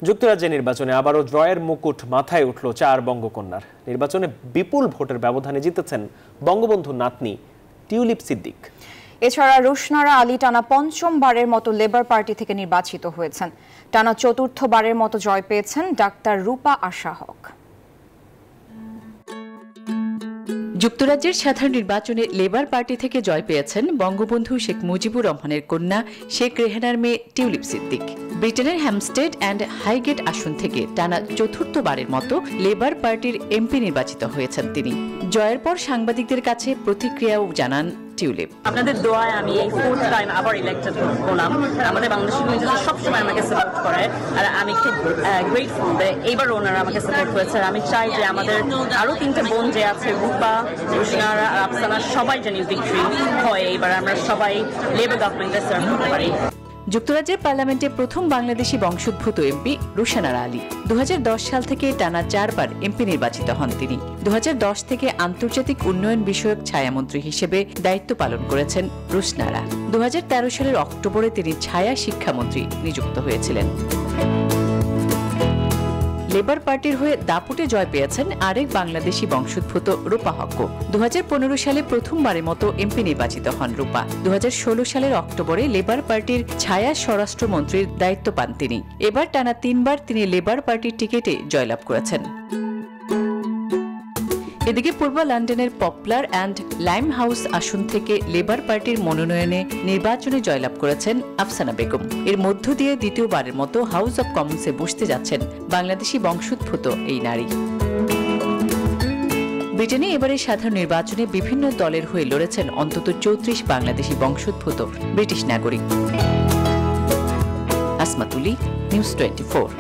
যুক্তরাজ্যের নির্বাচনে আবারও জয়ের মুকুট মাথায় উঠল ৪ বঙ্গকন্যার। নির্বাচনে বিপুল ভোটের ব্যবধানে জিতেছেন বঙ্গবন্ধুর নাতনি টিউলিপ সিদ্দিক। এছাড়া রুশনারা আলী টানা পঞ্চমবারের মতো লেবার পার্টি থেকে নির্বাচিত হয়েছেন। টানা চতুর্থবারের মতো জয় পেয়েছেন ডাক্তার রূপা আশা হক। যুক্তরাজ্যের সাধারণ নির্বাচনে লেবার পার্টি থেকে জয় পেয়েছেন বঙ্গবন্ধু শেখ মুজিবুর রহমানের কন্যা শেখ রেহানার মেয়ে টিউলিপ সিদ্দিক। ব্রিটেনের হ্যামস্টেড অ্যান্ড হাইগেট আসন থেকে টানা চতুর্থবারের মতো লেবার পার্টির এমপি নির্বাচিত হয়েছেন তিনি। জয়ের পর সাংবাদিকদের কাছে প্রতিক্রিয়াও জানান টিউলিপ। আপনাদের দোয়ায় আমি এই 4th টাইম আবার ইলেক্টেড হলাম। আমাদের বাংলাদেশি কমিউনিটি সবসময় আমাকে সাপোর্ট করে, আর আমি খুব গ্রেটফুল যে এইবার ওনারা আমাকে সাপোর্ট করেছে। আমি চাই যে আমাদের আরো 3টে বোন যে আছে, রূপা, রুশনারা, আফসানা, সবাই যেন ভিক্টরি হয়। এবার আমরা সবাই লেবার গভর্নমেন্টে সার্ভ করতে পারি। যুক্তরাজ্যের পার্লামেন্টে প্রথম বাংলাদেশি বংশোদ্ভূত এমপি রুশনারা আলী। 2010 সাল থেকে টানা 4 বার এমপি নির্বাচিত হন তিনি। 2010 থেকে আন্তর্জাতিক উন্নয়ন বিষয়ক ছায়ামন্ত্রী হিসেবে দায়িত্ব পালন করেছেন রুশনারা। 2013 সালের অক্টোবরে তিনি ছায়া শিক্ষামন্ত্রী নিযুক্ত হয়েছিলেন। লেবার পার্টির হয়ে দাপুটে জয় পেয়েছেন আরেক বাংলাদেশি বংশোদ্ভূত রূপা হক। 2015 সালে প্রথমবারের মতো এমপি নির্বাচিত হন রূপা। 2016 সালের অক্টোবরে লেবার পার্টির ছায়া স্বরাষ্ট্রমন্ত্রীর দায়িত্ব পান তিনি। এবার টানা 3 বার তিনি লেবার পার্টির টিকেটে জয়লাভ করেছেন। এদিকে পূর্ব লন্ডনের পপলার অ্যান্ড লাইম হাউস আসন থেকে লেবার পার্টির মনোনয়নে নির্বাচনে জয়লাভ করেছেন আফসানা বেগম। এর মধ্য দিয়ে দ্বিতীয়বারের মতো হাউস অব কমন্সে বসতে যাচ্ছেন বাংলাদেশি বংশোদ্ভূত এই নারী। ব্রিটেনে এবারে সাধারণ নির্বাচনে বিভিন্ন দলের হয়ে লড়েছেন অন্তত 34 বাংলাদেশি বংশোদ্ভূত ব্রিটিশ নাগরিক। আসমাতুলি, নিউজ 24।